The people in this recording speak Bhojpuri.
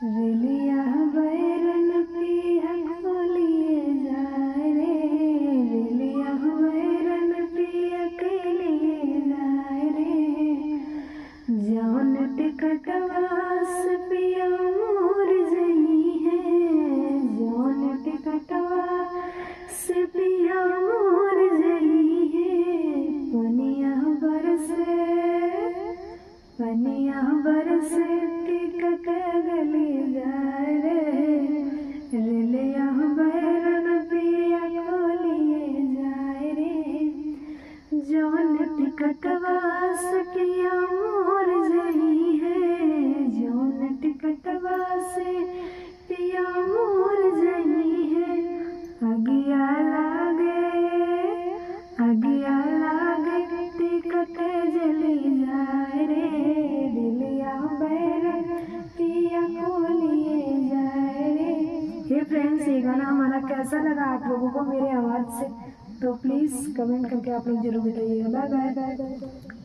रेलिया बैरन पिया खोलिए जाए रे, रेलिया बैरन पिया के लिए जाए रे। जौन टिकटवा से पिया मोर जई है, जौन टिकटवा से पिया मोर जई है। पनिया बरसे टिकट गली जाए रे, रेलिया बैरन पिया खोलिए जाए रे। जौन टिकटवा से पिया मोर जई है, जौन टिकटवा से पिया मोर जई है। अगिया लागे टिकट जली जाए रे, रेलिया बैरन पिया खोलिए जाए रे। हे फ्रेंड्स, ये गाना हमारा कैसा लगा आप लोगों को मेरे आवाज़ से, तो प्लीज़ कमेंट करके आप लोग जरूर बताइएगा। Bye by.